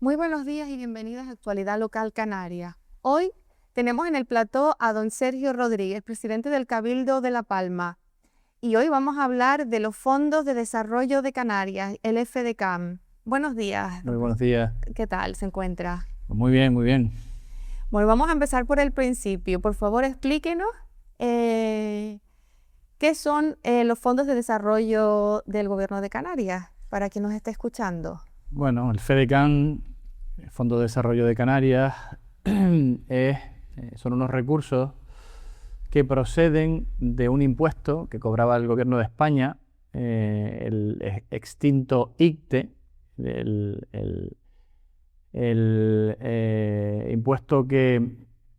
Muy buenos días y bienvenidos a Actualidad Local Canaria. Hoy tenemos en el plató a don Sergio Rodríguez, presidente del Cabildo de La Palma. Y hoy vamos a hablar de los Fondos de Desarrollo de Canarias, el FDCAM. Buenos días. Muy buenos días. ¿Qué tal se encuentra? Muy bien, muy bien. Bueno, vamos a empezar por el principio. Por favor, explíquenos qué son los Fondos de Desarrollo del Gobierno de Canarias, para quien nos esté escuchando. Bueno, el FDCAM, el Fondo de Desarrollo de Canarias, son unos recursos que proceden de un impuesto que cobraba el Gobierno de España, el extinto ICTE, el impuesto que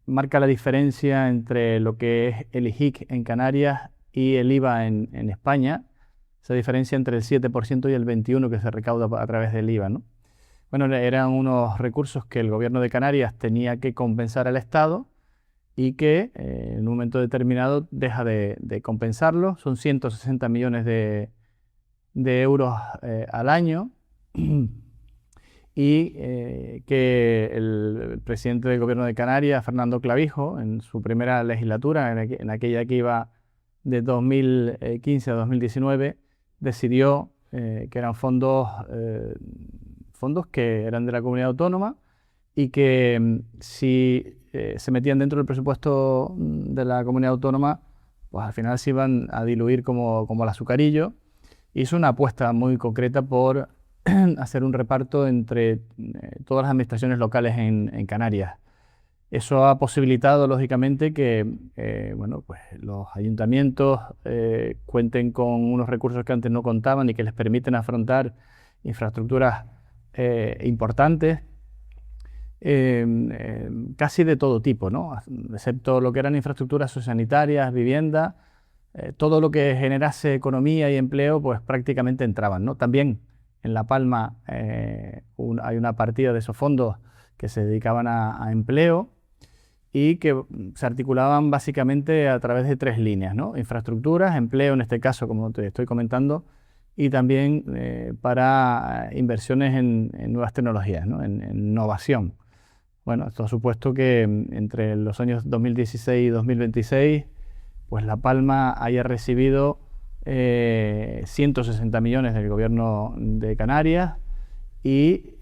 marca la diferencia entre lo que es el IJIC en Canarias y el IVA en España. Esa diferencia entre el 7% y el 21% que se recauda a través del IVA, ¿no? Bueno, eran unos recursos que el Gobierno de Canarias tenía que compensar al Estado y que en un momento determinado deja de compensarlo. Son 160 millones de euros al año y que el presidente del Gobierno de Canarias, Fernando Clavijo, en su primera legislatura, en aquella que iba de 2015 a 2019, decidió que eran fondos que eran de la comunidad autónoma y que si se metían dentro del presupuesto de la comunidad autónoma, pues al final se iban a diluir como el azucarillo. Hizo una apuesta muy concreta por hacer un reparto entre todas las administraciones locales en Canarias. Eso ha posibilitado, lógicamente, que bueno, pues los ayuntamientos cuenten con unos recursos que antes no contaban y que les permiten afrontar infraestructuras importantes, casi de todo tipo, ¿no? Excepto lo que eran infraestructuras sociosanitarias, vivienda, todo lo que generase economía y empleo, pues prácticamente entraban, ¿no? También en La Palma hay una partida de esos fondos que se dedicaban a empleo y que se articulaban básicamente a través de tres líneas, ¿no? Infraestructuras, empleo en este caso, como te estoy comentando, y también para inversiones en nuevas tecnologías, ¿no? en innovación. Bueno, esto ha supuesto que entre los años 2016 y 2026, pues La Palma haya recibido 160 millones del Gobierno de Canarias y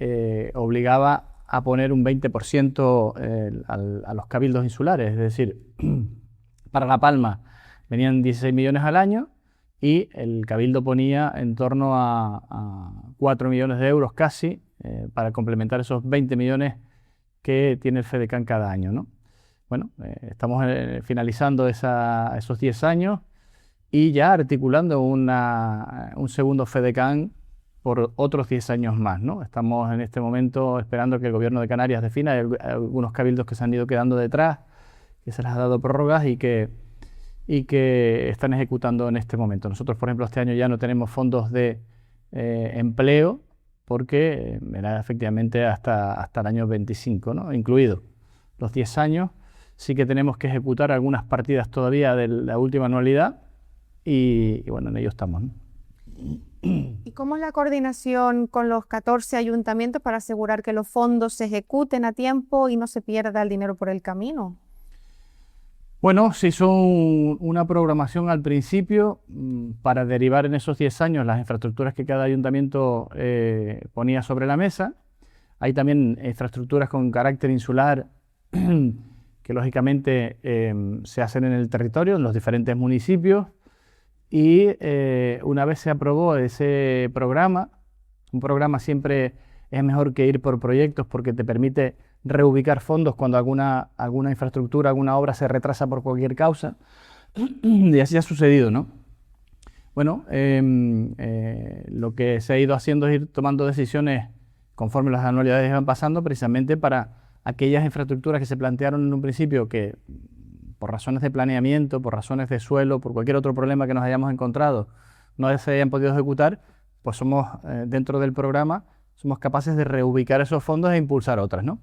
obligaba a poner un 20% a los cabildos insulares. Es decir, para La Palma venían 16 millones al año y el cabildo ponía en torno a 4 millones de euros casi para complementar esos 20 millones que tiene el FDCAM cada año, ¿no? Bueno, estamos finalizando esos 10 años y ya articulando un segundo FDCAM por otros 10 años más, ¿no? Estamos en este momento esperando que el Gobierno de Canarias defina. Hay algunos cabildos que se han ido quedando detrás, que se les ha dado prórrogas y que están ejecutando en este momento. Nosotros, por ejemplo, este año ya no tenemos fondos de empleo porque era efectivamente hasta el año 25, ¿no? Incluido los 10 años. Sí que tenemos que ejecutar algunas partidas todavía de la última anualidad y bueno, en ello estamos, ¿no? ¿Y cómo es la coordinación con los 14 ayuntamientos para asegurar que los fondos se ejecuten a tiempo y no se pierda el dinero por el camino? Bueno, se hizo una programación al principio para derivar en esos 10 años las infraestructuras que cada ayuntamiento ponía sobre la mesa. Hay también infraestructuras con carácter insular que lógicamente se hacen en el territorio, en los diferentes municipios. Y una vez se aprobó ese programa, un programa siempre es mejor que ir por proyectos porque te permite reubicar fondos cuando alguna infraestructura, alguna obra se retrasa por cualquier causa. Y así ha sucedido, ¿no? Bueno, lo que se ha ido haciendo es ir tomando decisiones conforme las anualidades van pasando, precisamente para aquellas infraestructuras que se plantearon en un principio que por razones de planeamiento, por razones de suelo, por cualquier otro problema que nos hayamos encontrado, no se hayan podido ejecutar, pues somos, dentro del programa, somos capaces de reubicar esos fondos e impulsar otras, ¿no?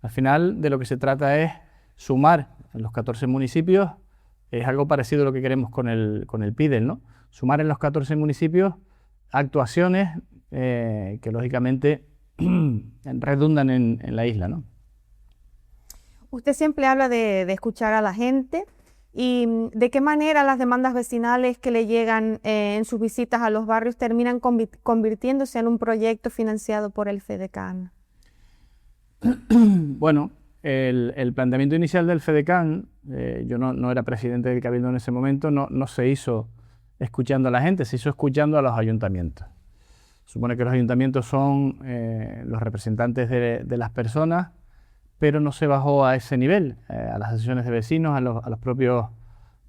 Al final, de lo que se trata es sumar en los 14 municipios, es algo parecido a lo que queremos con el PIDEL, ¿no? Sumar en los 14 municipios actuaciones que lógicamente redundan en la isla, ¿no? Usted siempre habla de escuchar a la gente y de qué manera las demandas vecinales que le llegan en sus visitas a los barrios terminan convirtiéndose en un proyecto financiado por el FEDECAN. Bueno, el planteamiento inicial del FEDECAN, yo no era presidente del Cabildo en ese momento, no se hizo escuchando a la gente, se hizo escuchando a los ayuntamientos. Supone que los ayuntamientos son los representantes de las personas, pero no se bajó a ese nivel, a las asociaciones de vecinos, a los propios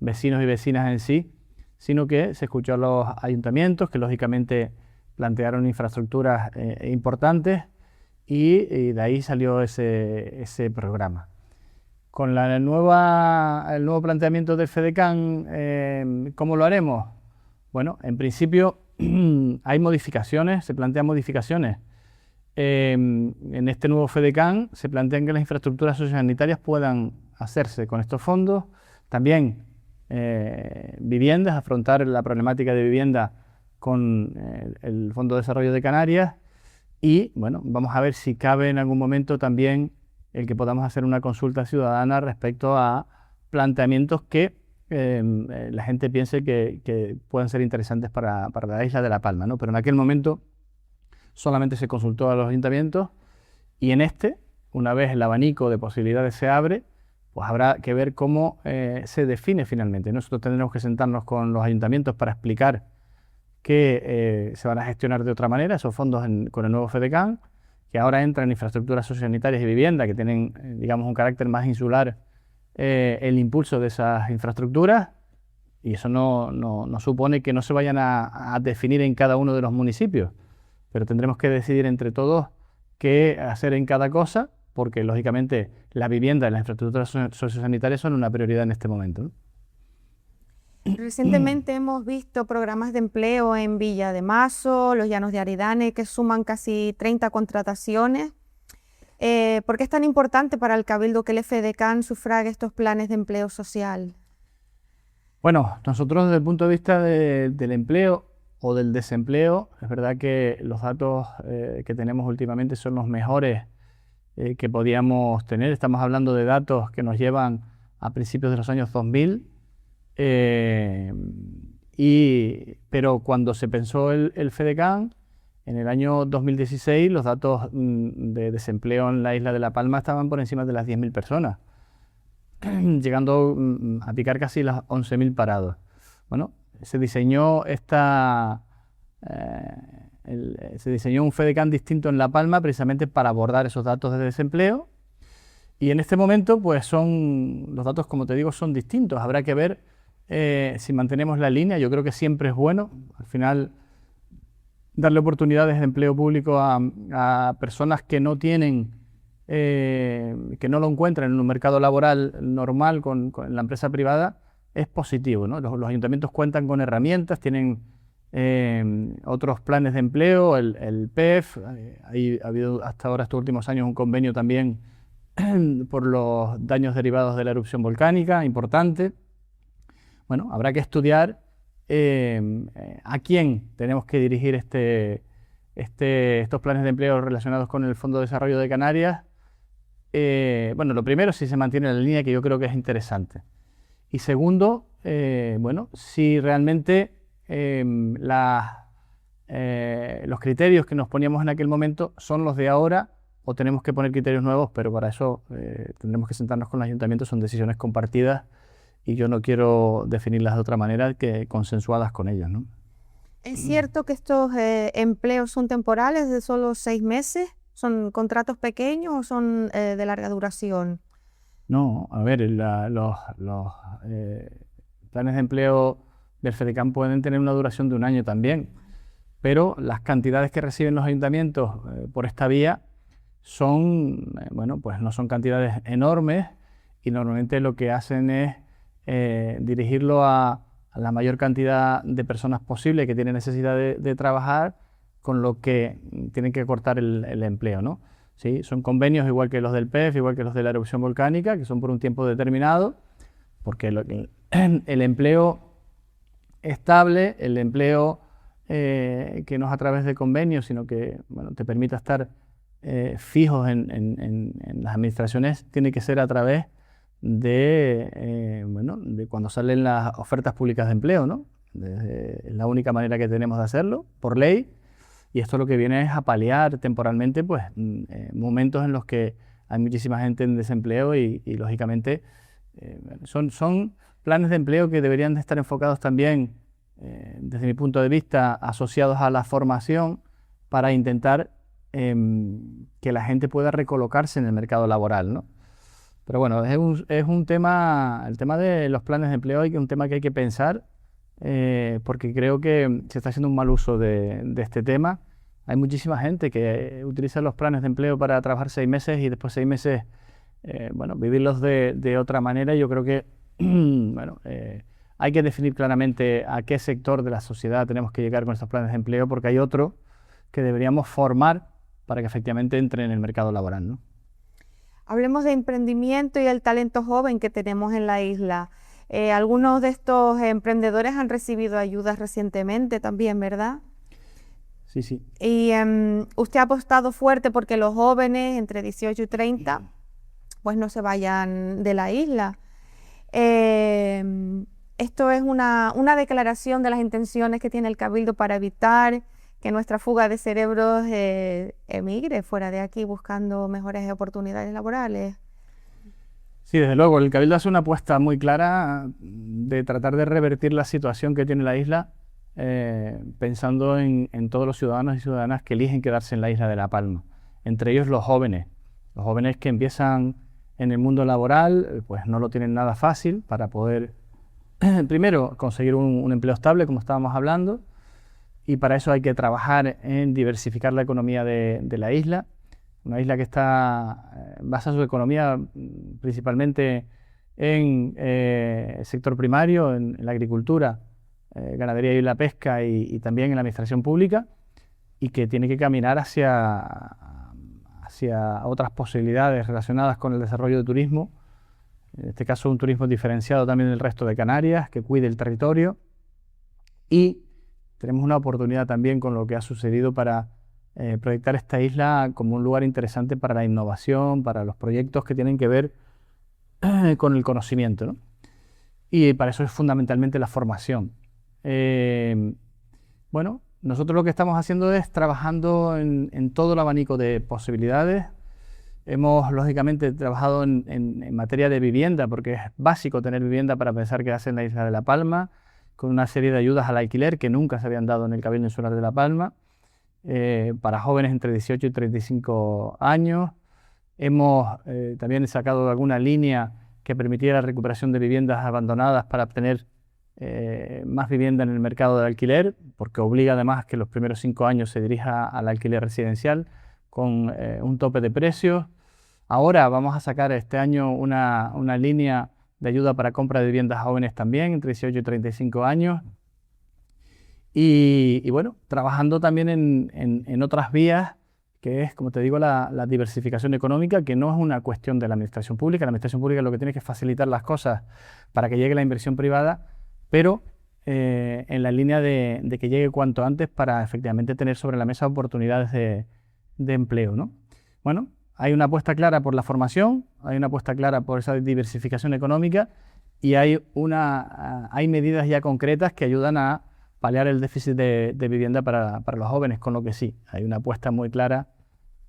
vecinos y vecinas en sí, sino que se escuchó a los ayuntamientos, que lógicamente plantearon infraestructuras importantes, y de ahí salió ese programa. Con el nuevo planteamiento del FEDECAN, ¿cómo lo haremos? Bueno, en principio hay modificaciones, se plantean modificaciones. En este nuevo FEDECAN se plantean que las infraestructuras sociosanitarias puedan hacerse con estos fondos. También viviendas, afrontar la problemática de vivienda con el Fondo de Desarrollo de Canarias. Y bueno, vamos a ver si cabe en algún momento también el que podamos hacer una consulta ciudadana respecto a planteamientos que la gente piense que puedan ser interesantes para la isla de La Palma, ¿no? Pero en aquel momento solamente se consultó a los ayuntamientos, y en una vez el abanico de posibilidades se abre, pues habrá que ver cómo se define finalmente. Nosotros tendremos que sentarnos con los ayuntamientos para explicar que se van a gestionar de otra manera esos fondos con el nuevo FEDECAN, que ahora entran en infraestructuras sociosanitarias y vivienda, que tienen, digamos, un carácter más insular, el impulso de esas infraestructuras, y eso no supone que no se vayan a definir en cada uno de los municipios, pero tendremos que decidir entre todos qué hacer en cada cosa, porque lógicamente la vivienda y las infraestructuras sociosanitarias son una prioridad en este momento, ¿no? Recientemente hemos visto programas de empleo en Villa de Mazo, Los Llanos de Aridane, que suman casi 30 contrataciones. ¿Por qué es tan importante para el Cabildo que el FEDECAN sufrague estos planes de empleo social? Bueno, nosotros desde el punto de vista del empleo o del desempleo, es verdad que los datos que tenemos últimamente son los mejores que podíamos tener. Estamos hablando de datos que nos llevan a principios de los años 2000, pero cuando se pensó el FEDECAN, en el año 2016, los datos de desempleo en la isla de La Palma estaban por encima de las 10.000 personas, llegando a picar casi las 11.000 parados. Bueno, se diseñó un FEDECAN distinto en La Palma precisamente para abordar esos datos de desempleo, y en este momento pues los datos, como te digo, son distintos. Habrá que ver si mantenemos la línea. Yo creo que siempre es bueno, al final, darle oportunidades de empleo público a personas que no tienen, que no lo encuentran en un mercado laboral normal con la empresa privada, es positivo, ¿no? Los ayuntamientos cuentan con herramientas, tienen otros planes de empleo, el PEF, ha habido hasta ahora, estos últimos años, un convenio también por los daños derivados de la erupción volcánica, importante. Bueno, habrá que estudiar a quién tenemos que dirigir estos planes de empleo relacionados con el Fondo de Desarrollo de Canarias. Bueno, lo primero, si se mantiene la línea, que yo creo que es interesante. Y segundo, bueno, si realmente los criterios que nos poníamos en aquel momento son los de ahora, o tenemos que poner criterios nuevos, pero para eso tendremos que sentarnos con los ayuntamientos. Son decisiones compartidas y yo no quiero definirlas de otra manera que consensuadas con ellos, ¿no? ¿Es cierto que estos empleos son temporales, de solo 6 meses? ¿Son contratos pequeños o son de larga duración? No, a ver, los planes de empleo del FEDECAN pueden tener una duración de 1 año también, pero las cantidades que reciben los ayuntamientos por esta vía son, bueno, pues no son cantidades enormes, y normalmente lo que hacen es dirigirlo a la mayor cantidad de personas posible que tienen necesidad de trabajar, con lo que tienen que cortar el empleo, ¿no? ¿Sí? Son convenios igual que los del PEF, igual que los de la erupción volcánica, que son por un tiempo determinado, porque el empleo estable, el empleo que no es a través de convenios, sino que, bueno, te permita estar fijos en las administraciones tiene que ser a través de cuando salen las ofertas públicas de empleo, ¿no? Es la única manera que tenemos de hacerlo, por ley, y esto lo que viene es a paliar temporalmente pues, momentos en los que hay muchísima gente en desempleo y lógicamente, son planes de empleo que deberían de estar enfocados también, desde mi punto de vista, asociados a la formación para intentar que la gente pueda recolocarse en el mercado laboral, ¿no? Pero bueno, es un tema, el tema de los planes de empleo es un tema que hay que pensar, porque creo que se está haciendo un mal uso de este tema. Hay muchísima gente que utiliza los planes de empleo para trabajar 6 meses y después 6 meses, vivirlos de otra manera. Yo creo que hay que definir claramente a qué sector de la sociedad tenemos que llegar con estos planes de empleo, porque hay otro que deberíamos formar para que efectivamente entre en el mercado laboral, ¿no? Hablemos de emprendimiento y el talento joven que tenemos en la isla. Algunos de estos emprendedores han recibido ayudas recientemente también, ¿verdad? Sí, sí. Y usted ha apostado fuerte porque los jóvenes entre 18 y 30 pues no se vayan de la isla. Esto es una declaración de las intenciones que tiene el Cabildo para evitar que nuestra fuga de cerebros emigre fuera de aquí buscando mejores oportunidades laborales. Sí, desde luego, el Cabildo hace una apuesta muy clara de tratar de revertir la situación que tiene la isla, pensando en todos los ciudadanos y ciudadanas que eligen quedarse en la isla de La Palma, entre ellos los jóvenes que empiezan en el mundo laboral, pues no lo tienen nada fácil para poder, primero, conseguir un empleo estable, como estábamos hablando, y para eso hay que trabajar en diversificar la economía de la isla, una isla que basa su economía principalmente en el sector primario, en la agricultura, ganadería y la pesca y también en la administración pública, y que tiene que caminar hacia otras posibilidades relacionadas con el desarrollo de turismo, en este caso un turismo diferenciado también del resto de Canarias, que cuide el territorio, y tenemos una oportunidad también con lo que ha sucedido para proyectar esta isla como un lugar interesante para la innovación, para los proyectos que tienen que ver con el conocimiento, ¿no? Y para eso es fundamentalmente la formación. Nosotros lo que estamos haciendo es trabajando en todo el abanico de posibilidades. Hemos, lógicamente, trabajado en materia de vivienda, porque es básico tener vivienda para pensar quedarse en la isla de La Palma, con una serie de ayudas al alquiler que nunca se habían dado en el Cabildo Insular de La Palma, para jóvenes entre 18 y 35 años. Hemos también sacado alguna línea que permitiera la recuperación de viviendas abandonadas para obtener más vivienda en el mercado de alquiler, porque obliga además que los primeros 5 años se dirija al alquiler residencial con un tope de precios. Ahora vamos a sacar este año una línea de ayuda para compra de viviendas a jóvenes también, entre 18 y 35 años. Y bueno, trabajando también en otras vías, que es, como te digo, la diversificación económica, que no es una cuestión de la administración pública. La administración pública lo que tiene que facilitar las cosas para que llegue la inversión privada, pero en la línea de que llegue cuanto antes para efectivamente tener sobre la mesa oportunidades de empleo, ¿no? Bueno, hay una apuesta clara por la formación, hay una apuesta clara por esa diversificación económica y hay medidas ya concretas que ayudan a paliar el déficit de vivienda para los jóvenes, con lo que sí, hay una apuesta muy clara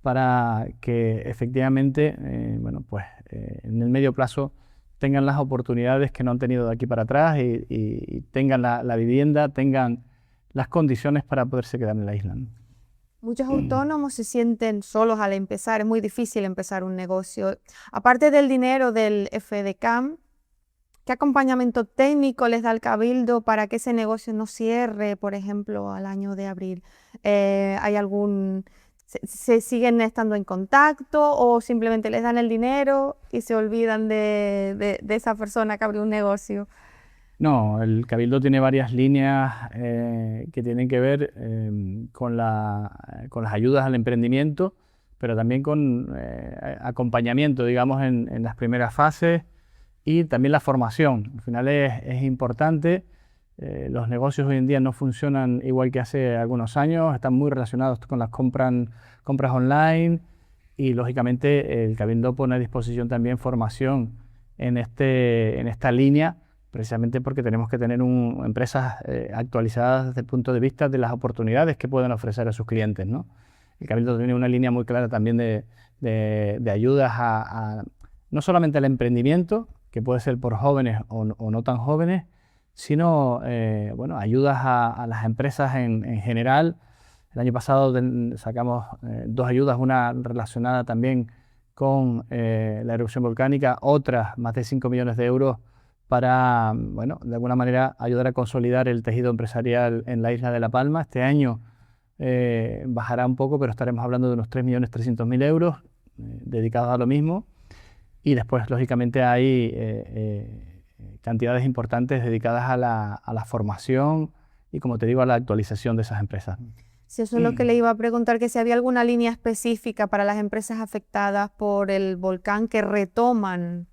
para que efectivamente, en el medio plazo tengan las oportunidades que no han tenido de aquí para atrás y tengan la vivienda, tengan las condiciones para poderse quedar en la isla, ¿no? Muchos autónomos se sienten solos al empezar, es muy difícil empezar un negocio. Aparte del dinero del FEDECAM, ¿qué acompañamiento técnico les da el Cabildo para que ese negocio no cierre, por ejemplo, al año de abril? ¿Se siguen estando en contacto o simplemente les dan el dinero y se olvidan de esa persona que abrió un negocio? No, el Cabildo tiene varias líneas que tienen que ver con las ayudas al emprendimiento, pero también con acompañamiento, digamos, en las primeras fases y también la formación. Al final es importante. Los negocios hoy en día no funcionan igual que hace algunos años, están muy relacionados con las compras online y lógicamente el Cabildo pone a disposición también formación en esta línea, precisamente porque tenemos que tener empresas actualizadas desde el punto de vista de las oportunidades que pueden ofrecer a sus clientes, ¿no? El Cabildo tiene una línea muy clara también de ayudas no solamente al emprendimiento, que puede ser por jóvenes o no tan jóvenes, sino bueno, ayudas a las empresas en general. El año pasado sacamos 2 ayudas, una relacionada también con la erupción volcánica, otras más de 5 millones de euros para, bueno, de alguna manera ayudar a consolidar el tejido empresarial en la isla de La Palma. Este año bajará un poco, pero estaremos hablando de unos 3.300.000 euros dedicados a lo mismo. Y después, lógicamente, hay cantidades importantes dedicadas a la formación y, como te digo, a la actualización de esas empresas. Si eso es lo que le iba a preguntar, que si había alguna línea específica para las empresas afectadas por el volcán que retoman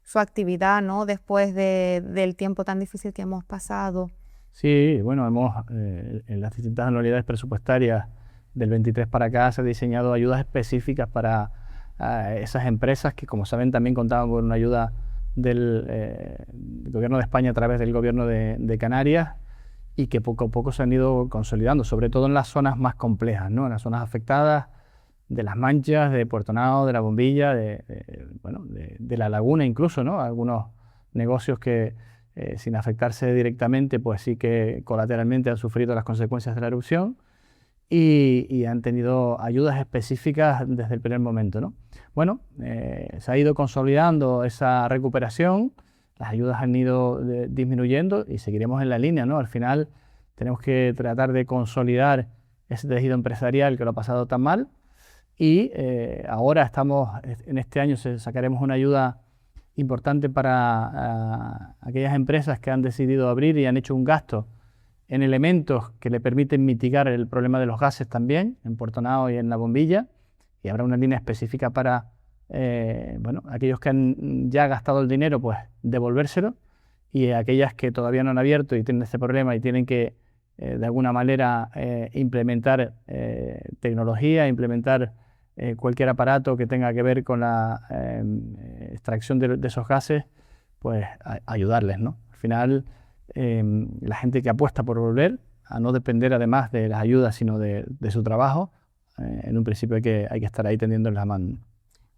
su actividad, ¿no? Después del tiempo tan difícil que hemos pasado. Sí, bueno, en las distintas anualidades presupuestarias del 23 para acá se han diseñado ayudas específicas para esas empresas que, como saben, también contaban con una ayuda del Gobierno de España a través del Gobierno de Canarias, y que poco a poco se han ido consolidando, sobre todo en las zonas más complejas, ¿no? En las zonas afectadas de Las Manchas, de Puerto Nao, de La Bombilla, bueno, de La Laguna incluso, ¿no? Algunos negocios que sin afectarse directamente, pues sí que colateralmente han sufrido las consecuencias de la erupción y han tenido ayudas específicas desde el primer momento, ¿no? Bueno, se ha ido consolidando esa recuperación. Las ayudas han ido disminuyendo y seguiremos en la línea, ¿no? Al final tenemos que tratar de consolidar ese tejido empresarial que lo ha pasado tan mal y ahora en este año sacaremos una ayuda importante para aquellas empresas que han decidido abrir y han hecho un gasto en elementos que le permiten mitigar el problema de los gases también, en Puerto Nao y en La Bombilla, y habrá una línea específica para bueno, aquellos que han ya gastado el dinero, pues devolvérselo, y aquellas que todavía no han abierto y tienen este problema y tienen que de alguna manera implementar tecnología, implementar cualquier aparato que tenga que ver con la extracción de esos gases, pues ayudarles, ¿no? Al final, la gente que apuesta por volver a no depender además de las ayudas, sino de su trabajo, en un principio hay que estar ahí tendiéndoles la mano.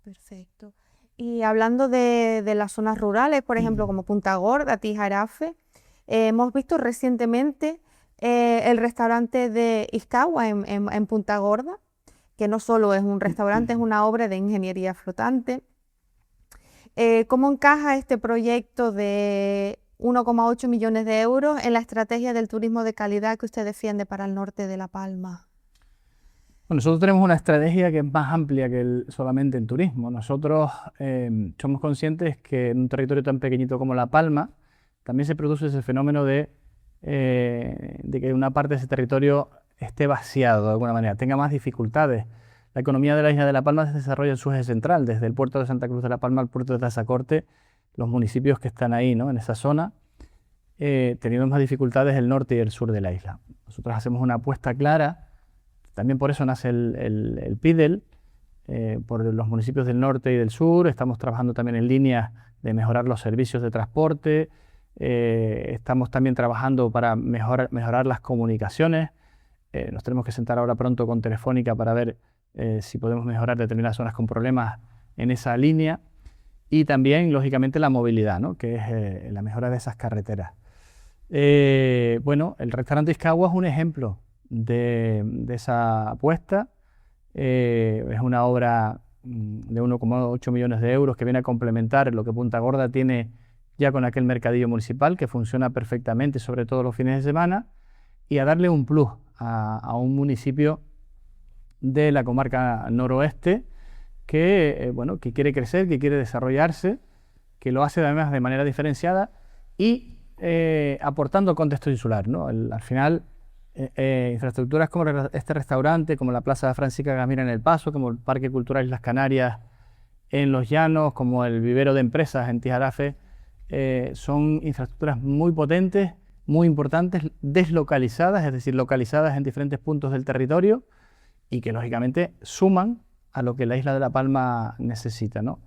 Perfecto. Y hablando de las zonas rurales, por ejemplo, como Punta Gorda, Tijarafe, hemos visto recientemente el restaurante de Iscagua en Punta Gorda, que no solo es un restaurante, es una obra de ingeniería flotante. ¿Cómo encaja este proyecto de 1,8 millones de euros en la estrategia del turismo de calidad que usted defiende para el norte de La Palma? Bueno, nosotros tenemos una estrategia que es más amplia que solamente el turismo. Nosotros somos conscientes que en un territorio tan pequeñito como La Palma también se produce ese fenómeno de que una parte de ese territorio esté vaciado de alguna manera, tenga más dificultades. La economía de la isla de La Palma se desarrolla en su eje central, desde el puerto de Santa Cruz de La Palma al puerto de Tazacorte, los municipios que están ahí, ¿no? En esa zona, teniendo más dificultades el norte y el sur de la isla. Nosotros hacemos una apuesta clara. También por eso nace el PIDEL, por los municipios del norte y del sur. Estamos trabajando también en líneas de mejorar los servicios de transporte. Estamos también trabajando para mejorar las comunicaciones. Nos tenemos que sentar ahora pronto con Telefónica para ver si podemos mejorar determinadas zonas con problemas en esa línea. Y también, lógicamente, la movilidad, ¿no? Que es la mejora de esas carreteras. Bueno, el restaurante Iscagua es un ejemplo de esa apuesta. Es una obra de 1,8 millones de euros que viene a complementar lo que Punta Gorda tiene ya con aquel mercadillo municipal que funciona perfectamente, sobre todo los fines de semana, y a darle un plus a un municipio de la comarca noroeste que, bueno, que quiere crecer, que quiere desarrollarse, que lo hace además de manera diferenciada y aportando contexto insular, ¿no? Al final, infraestructuras como este restaurante, como la Plaza Francisca Gamira en El Paso, como el Parque Cultural Islas Canarias en Los Llanos, como el vivero de empresas en Tijarafe, son infraestructuras muy potentes, muy importantes, deslocalizadas, es decir, localizadas en diferentes puntos del territorio y que lógicamente suman a lo que la isla de La Palma necesita, ¿no?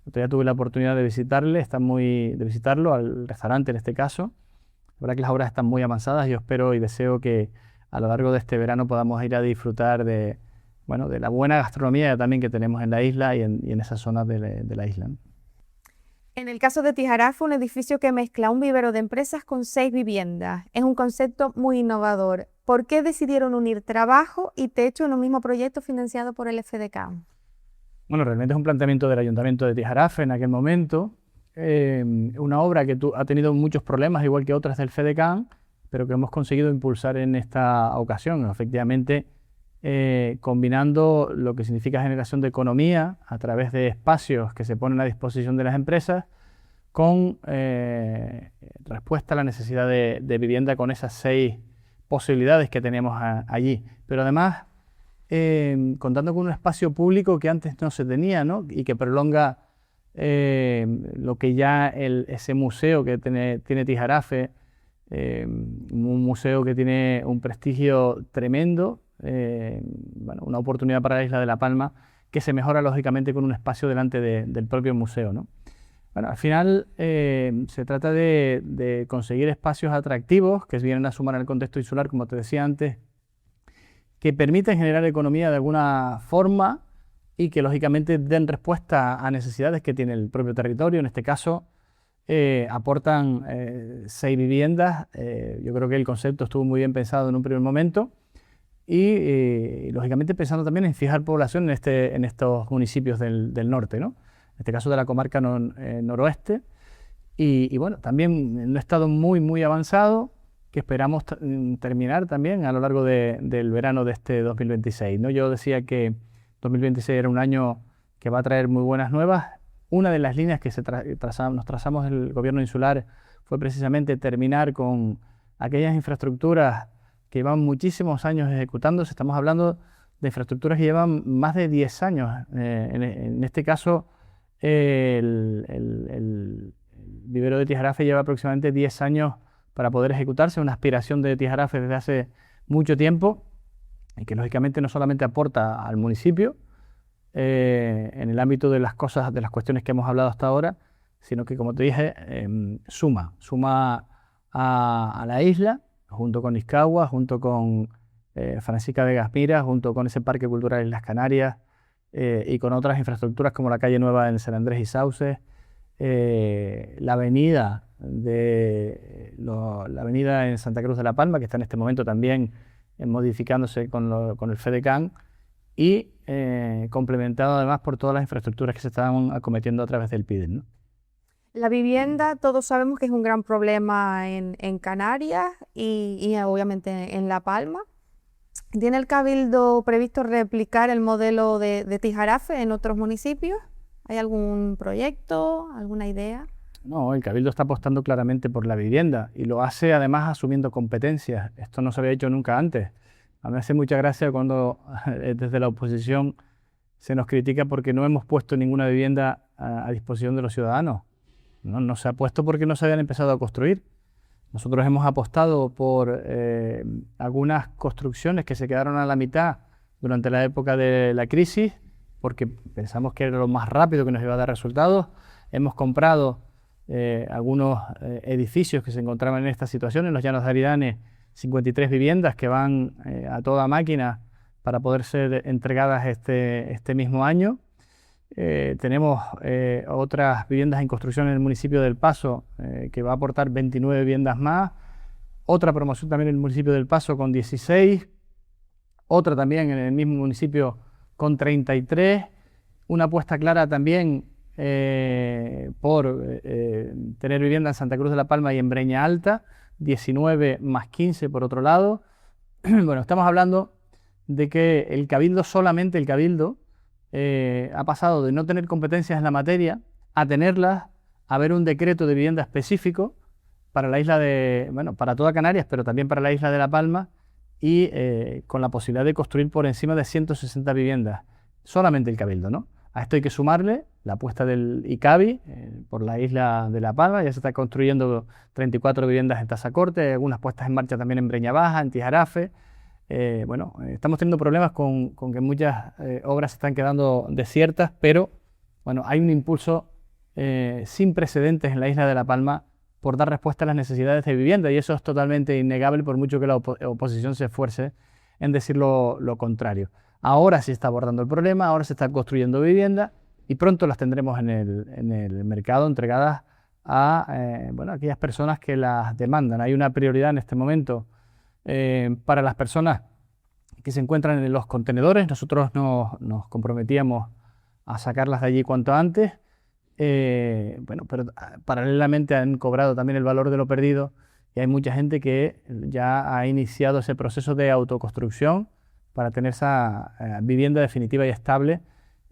Ya tuve la oportunidad de visitarlo, al restaurante en este caso. La verdad que las obras están muy avanzadas. Yo espero y deseo que a lo largo de este verano podamos ir a disfrutar de, bueno, de la buena gastronomía también que tenemos en la isla y en esas zonas de la isla, ¿no? En el caso de Tijarafe, un edificio que mezcla un vivero de empresas con 6 viviendas. Es un concepto muy innovador. ¿Por qué decidieron unir trabajo y techo en un mismo proyecto financiado por el FDK? Bueno, realmente es un planteamiento del Ayuntamiento de Tijarafe en aquel momento. Una obra que ha tenido muchos problemas, igual que otras del FEDECAN, pero que hemos conseguido impulsar en esta ocasión. Efectivamente, combinando lo que significa generación de economía a través de espacios que se ponen a disposición de las empresas con respuesta a la necesidad de vivienda con esas 6 posibilidades que tenemos allí. Pero además, contando con un espacio público que antes no se tenía, ¿no? Y que prolonga lo que ya ese museo que tiene Tijarafe, un museo que tiene un prestigio tremendo, bueno, una oportunidad para la isla de La Palma que se mejora lógicamente con un espacio delante del propio museo, ¿no? Bueno, al final se trata de conseguir espacios atractivos que vienen a sumar al contexto insular, como te decía antes, que permiten generar economía de alguna forma y que lógicamente den respuesta a necesidades que tiene el propio territorio. En este caso aportan 6 viviendas. Yo creo que el concepto estuvo muy bien pensado en un primer momento y lógicamente pensando también en fijar población en estos municipios del norte, ¿no? En este caso de la comarca noroeste. Y bueno, también en un estado muy avanzado que esperamos terminar también a lo largo del verano de este 2026, ¿no? Yo decía que 2026 era un año que va a traer muy buenas nuevas. Una de las líneas que nos trazamos el gobierno insular fue precisamente terminar con aquellas infraestructuras que llevan muchísimos años ejecutándose. Estamos hablando de infraestructuras que llevan más de 10 años. En este caso, el vivero de Tijarafe lleva aproximadamente 10 años para poder ejecutarse, una aspiración de Tijarafe desde hace mucho tiempo y que lógicamente no solamente aporta al municipio en el ámbito de las cuestiones que hemos hablado hasta ahora, sino que, como te dije, suma a la isla, junto con Iscagua, junto con Francisca Vegas Mira, junto con ese Parque Cultural Islas Canarias y con otras infraestructuras como la calle nueva en San Andrés y Sauces, la avenida en Santa Cruz de la Palma, que está en este momento también modificándose con el FEDECAN y complementado además por todas las infraestructuras que se están acometiendo a través del PIDE, ¿no? La vivienda, todos sabemos que es un gran problema en Canarias y obviamente en La Palma. ¿Tiene el Cabildo previsto replicar el modelo de Tijarafe en otros municipios? ¿Hay algún proyecto, alguna idea? No, el Cabildo está apostando claramente por la vivienda y lo hace además asumiendo competencias. Esto no se había hecho nunca antes. A mí me hace mucha gracia cuando desde la oposición se nos critica porque no hemos puesto ninguna vivienda a disposición de los ciudadanos. No se ha puesto porque no se habían empezado a construir. Nosotros hemos apostado por algunas construcciones que se quedaron a la mitad durante la época de la crisis porque pensamos que era lo más rápido que nos iba a dar resultados. Hemos comprado algunos edificios que se encontraban en esta situación, en los Llanos de Aridane, 53 viviendas que van a toda máquina para poder ser entregadas este mismo año. Tenemos otras viviendas en construcción en el municipio del Paso que va a aportar 29 viviendas más, otra promoción también en el municipio del Paso con 16, otra también en el mismo municipio con 33, una apuesta clara también por tener vivienda en Santa Cruz de la Palma y en Breña Alta, 19 más 15 por otro lado. Bueno, estamos hablando de que el Cabildo, solamente el Cabildo, ha pasado de no tener competencias en la materia a tenerlas, a ver un decreto de vivienda específico para la isla para toda Canarias, pero también para la isla de La Palma y con la posibilidad de construir por encima de 160 viviendas. Solamente el Cabildo, ¿no? A esto hay que sumarle la apuesta del ICABI por la isla de La Palma. Ya se está construyendo 34 viviendas en Tazacorte, algunas puestas en marcha también en Breña Baja, en Tijarafe. estamos teniendo problemas con que muchas obras se están quedando desiertas, pero bueno, hay un impulso sin precedentes en la isla de La Palma por dar respuesta a las necesidades de vivienda, y eso es totalmente innegable por mucho que la oposición se esfuerce en decir lo contrario. Ahora se está abordando el problema, ahora se está construyendo vivienda y pronto las tendremos en el mercado entregadas a aquellas personas que las demandan. Hay una prioridad en este momento para las personas que se encuentran en los contenedores. Nosotros nos comprometíamos a sacarlas de allí cuanto antes. Pero paralelamente han cobrado también el valor de lo perdido y hay mucha gente que ya ha iniciado ese proceso de autoconstrucción para tener esa vivienda definitiva y estable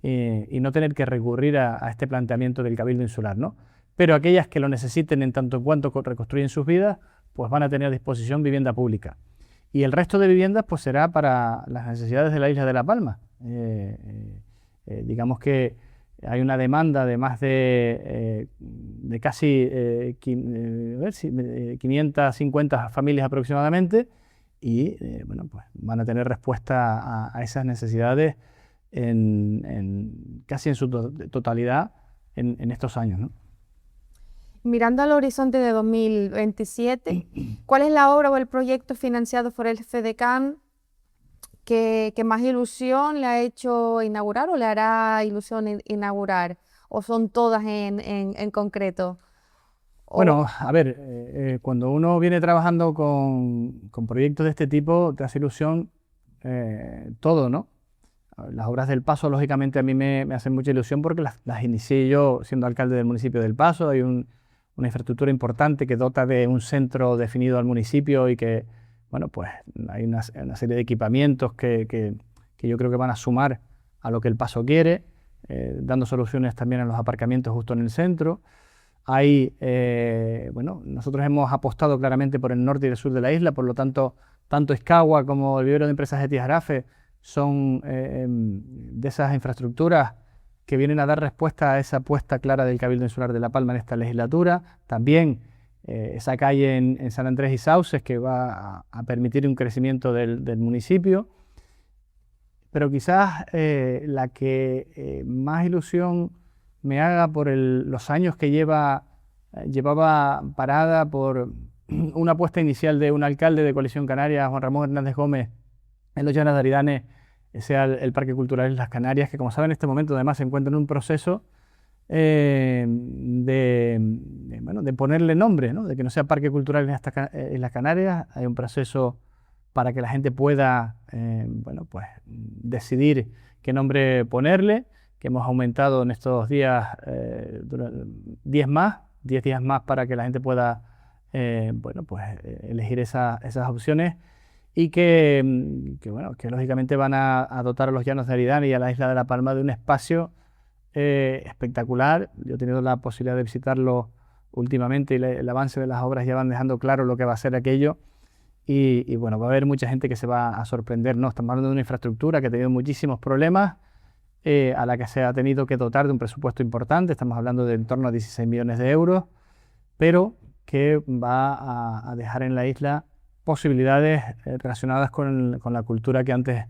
y no tener que recurrir a este planteamiento del Cabildo Insular, ¿no? Pero aquellas que lo necesiten en tanto en cuanto reconstruyen sus vidas, pues van a tener a disposición vivienda pública. Y el resto de viviendas pues será para las necesidades de la isla de La Palma. Digamos que hay una demanda de más de casi 550 familias aproximadamente y pues van a tener respuesta a esas necesidades casi en su totalidad en estos años, ¿no? Mirando al horizonte de 2027, ¿cuál es la obra o el proyecto financiado por el FEDECAN que más ilusión le ha hecho inaugurar o le hará ilusión inaugurar? ¿O son todas en concreto? Bueno, a ver, cuando uno viene trabajando con proyectos de este tipo, te hace ilusión todo, ¿no? Las obras del Paso, lógicamente, a mí me hacen mucha ilusión porque las inicié yo siendo alcalde del municipio del Paso. Hay una infraestructura importante que dota de un centro definido al municipio y que, bueno, pues hay una serie de equipamientos que yo creo que van a sumar a lo que el Paso quiere, dando soluciones también a los aparcamientos justo en el centro. Nosotros hemos apostado claramente por el norte y el sur de la isla, por lo tanto, tanto Iscagua como el vivero de empresas de Tijarafe son de esas infraestructuras que vienen a dar respuesta a esa apuesta clara del Cabildo Insular de La Palma en esta legislatura. También esa calle en San Andrés y Sauces que va a permitir un crecimiento del municipio. Pero quizás la que más ilusión me haga por los años que llevaba parada por una apuesta inicial de un alcalde de Coalición Canaria, Juan Ramón Hernández Gómez, en los Llanos de Aridane, sea el Parque Cultural de las Canarias, que como saben en este momento además se encuentra en un proceso de ponerle nombre, ¿no? De que no sea Parque Cultural en las Canarias. Hay un proceso para que la gente pueda decidir qué nombre ponerle, que hemos aumentado en estos días 10 días más para que la gente pueda elegir esas opciones y que lógicamente van a dotar a los Llanos de Aridane y a la isla de La Palma de un espacio espectacular. Yo he tenido la posibilidad de visitarlo últimamente y el avance de las obras ya van dejando claro lo que va a ser aquello y va a haber mucha gente que se va a sorprender, ¿no? Estamos hablando de una infraestructura que ha tenido muchísimos problemas, a la que se ha tenido que dotar de un presupuesto importante. Estamos hablando de en torno a 16 millones de euros, pero que va a dejar en la isla posibilidades relacionadas con la cultura que antes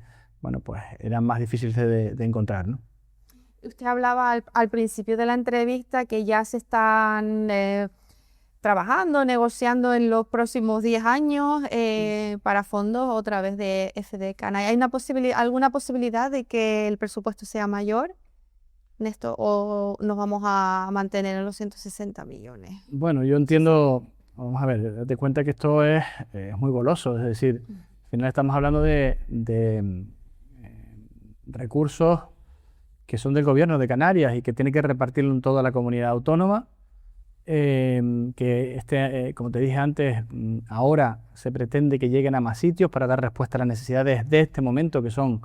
eran más difíciles de encontrar, ¿no? Usted hablaba al principio de la entrevista que ya se están trabajando, negociando en los próximos 10 años para fondos otra vez de FEDECAN. ¿Hay alguna posibilidad de que el presupuesto sea mayor en esto o nos vamos a mantener en los 160 millones? Bueno, yo entiendo, vamos a ver, date cuenta que esto es muy goloso, es decir, al final estamos hablando de recursos que son del gobierno de Canarias y que tiene que repartirlo en toda la comunidad autónoma, como te dije antes, ahora se pretende que lleguen a más sitios para dar respuesta a las necesidades de este momento, que son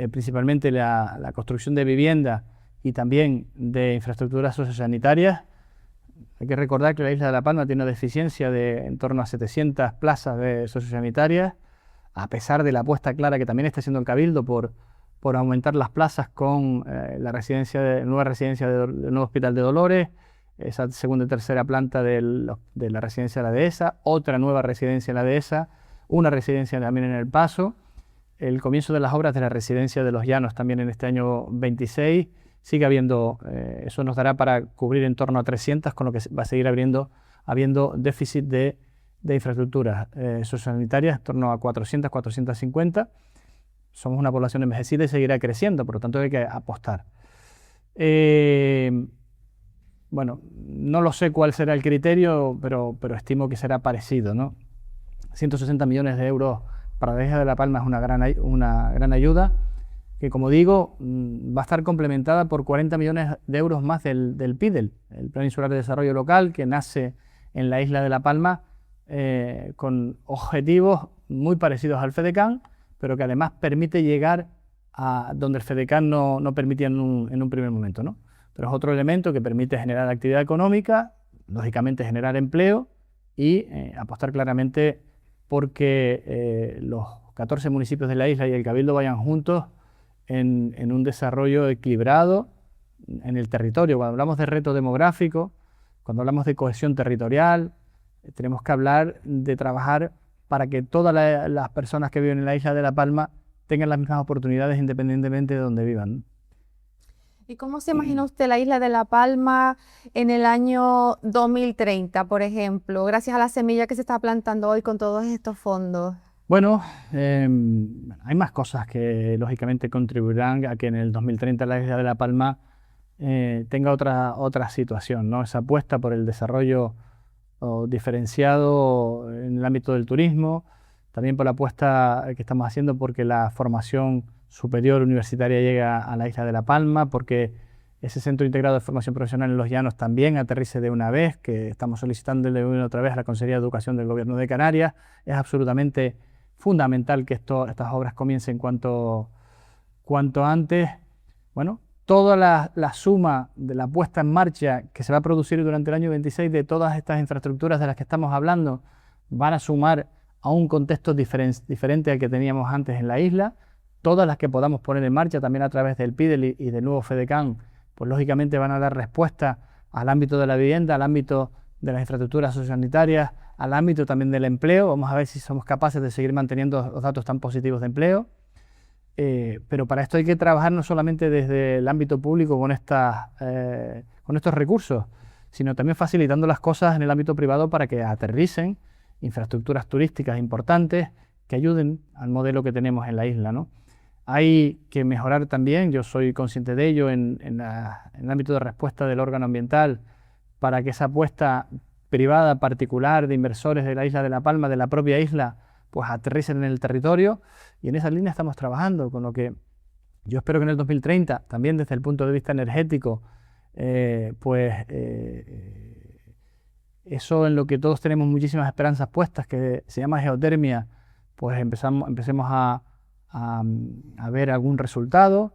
principalmente la construcción de vivienda y también de infraestructuras sociosanitarias. Hay que recordar que la isla de La Palma tiene una deficiencia de en torno a 700 plazas de sociosanitarias, a pesar de la apuesta clara que también está haciendo el Cabildo por aumentar las plazas con la nueva residencia del nuevo Hospital de Dolores, esa segunda y tercera planta de la residencia de la Dehesa, otra nueva residencia en la Dehesa, una residencia también en El Paso, el comienzo de las obras de la residencia de Los Llanos también en este año 26, sigue habiendo, eso nos dará para cubrir en torno a 300, con lo que va a seguir habiendo déficit de infraestructuras sociosanitarias en torno a 400, 450. Somos una población envejecida y seguirá creciendo, por lo tanto hay que apostar. Bueno, no lo sé cuál será el criterio, pero estimo que será parecido, ¿no? 160 millones de euros para la isla de La Palma es una gran ayuda, que como digo, va a estar complementada por 40 millones de euros más del PIDEL, el Plan Insular de Desarrollo Local, que nace en la isla de La Palma con objetivos muy parecidos al FEDECAN, pero que además permite llegar a donde el FEDECAN no permitía en un primer momento, ¿no? Pero es otro elemento que permite generar actividad económica, lógicamente generar empleo y apostar claramente porque los 14 municipios de la isla y el Cabildo vayan juntos en un desarrollo equilibrado en el territorio. Cuando hablamos de reto demográfico, cuando hablamos de cohesión territorial, tenemos que hablar de trabajar para que todas las personas que viven en la isla de La Palma tengan las mismas oportunidades independientemente de donde vivan. ¿Y cómo se imagina usted la isla de La Palma en el año 2030, por ejemplo, gracias a la semilla que se está plantando hoy con todos estos fondos? Bueno, hay más cosas que lógicamente contribuirán a que en el 2030 la isla de La Palma tenga otra situación, ¿no? Esa apuesta por el desarrollo diferenciado en el ámbito del turismo, también por la apuesta que estamos haciendo porque la formación superior universitaria llega a la isla de La Palma, porque ese Centro Integrado de Formación Profesional en Los Llanos también aterrice de una vez, que estamos solicitándole una otra vez a la Consejería de Educación del Gobierno de Canarias. Es absolutamente fundamental que estas obras comiencen cuanto antes. Bueno, toda la suma de la puesta en marcha que se va a producir durante el año 26 de todas estas infraestructuras de las que estamos hablando van a sumar a un contexto diferente al que teníamos antes en la isla. Todas las que podamos poner en marcha también a través del PIDEL y del nuevo FEDECAN, pues lógicamente van a dar respuesta al ámbito de la vivienda, al ámbito de las infraestructuras sociosanitarias, al ámbito también del empleo. Vamos a ver si somos capaces de seguir manteniendo los datos tan positivos de empleo. Pero para esto hay que trabajar no solamente desde el ámbito público con estos recursos, sino también facilitando las cosas en el ámbito privado para que aterricen infraestructuras turísticas importantes que ayuden al modelo que tenemos en la isla, ¿no? Hay que mejorar también, yo soy consciente de ello, en el ámbito de respuesta del órgano ambiental para que esa apuesta privada, particular, de inversores de la isla de La Palma, de la propia isla, pues aterricen en el territorio, y en esa línea estamos trabajando, con lo que yo espero que en el 2030, también desde el punto de vista energético, eso en lo que todos tenemos muchísimas esperanzas puestas, que se llama geotermia, pues empecemos a ver algún resultado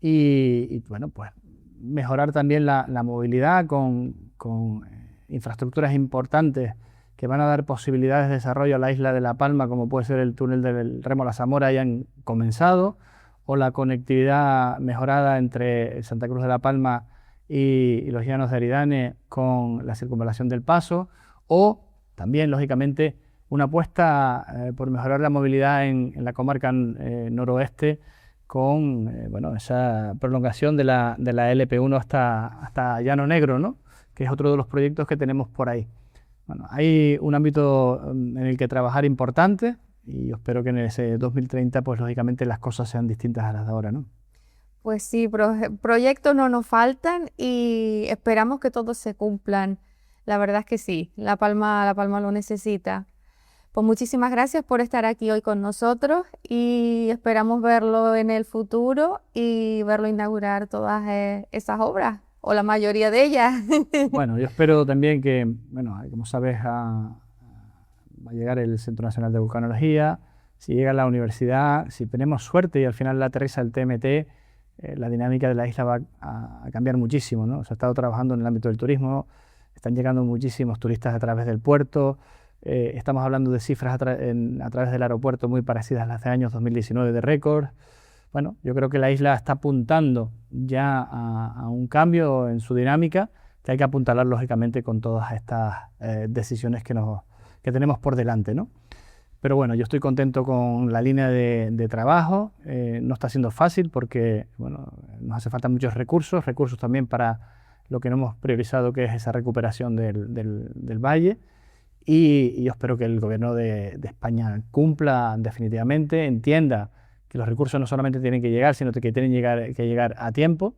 y bueno, pues mejorar también la movilidad con infraestructuras importantes que van a dar posibilidades de desarrollo a la isla de La Palma, como puede ser el túnel del Remo La Zamora, ya han comenzado, o la conectividad mejorada entre Santa Cruz de La Palma y los Llanos de Aridane con la circunvalación del Paso, o también, lógicamente, una apuesta por mejorar la movilidad en la comarca noroeste con bueno, esa prolongación de la LP1 hasta Llano Negro, ¿no? Que es otro de los proyectos que tenemos por ahí. Bueno, hay un ámbito en el que trabajar importante y yo espero que en ese 2030, pues lógicamente las cosas sean distintas a las de ahora, ¿no? Pues sí, proyectos no nos faltan y esperamos que todos se cumplan. La verdad es que sí, La Palma lo necesita. Pues muchísimas gracias por estar aquí hoy con nosotros y esperamos verlo en el futuro y verlo inaugurar todas esas obras, o la mayoría de ellas. Bueno, yo espero también que, bueno, como sabes, va a llegar el Centro Nacional de Vulcanología, si llega la universidad, si tenemos suerte y al final la aterriza el TMT, la dinámica de la isla va a cambiar muchísimo, ¿no? Se ha estado trabajando en el ámbito del turismo, están llegando muchísimos turistas a través del puerto, estamos hablando de cifras a través del aeropuerto muy parecidas a las de años 2019 de récord. Bueno, yo creo que la isla está apuntando ya a un cambio en su dinámica, que hay que apuntalar lógicamente con todas estas decisiones que tenemos por delante, ¿no? Pero bueno, yo estoy contento con la línea de trabajo. No está siendo fácil porque bueno, nos hace falta muchos recursos también para lo que no hemos priorizado, que es esa recuperación del valle. Y yo espero que el gobierno de España cumpla definitivamente, entienda que los recursos no solamente tienen que llegar, sino que tienen que llegar a tiempo,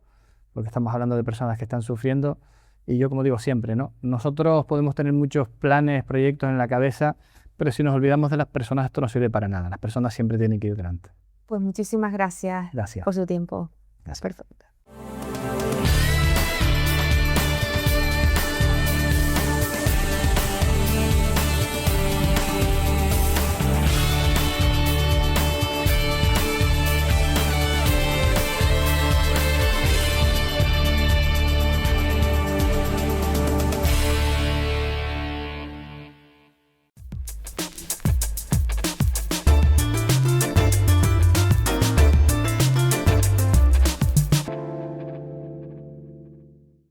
porque estamos hablando de personas que están sufriendo. Y yo, como digo siempre, ¿no? Nosotros podemos tener muchos planes, proyectos en la cabeza, pero si nos olvidamos de las personas, esto no sirve para nada. Las personas siempre tienen que ir delante. Pues muchísimas gracias Gracias. por su tiempo. Gracias. Perfecto.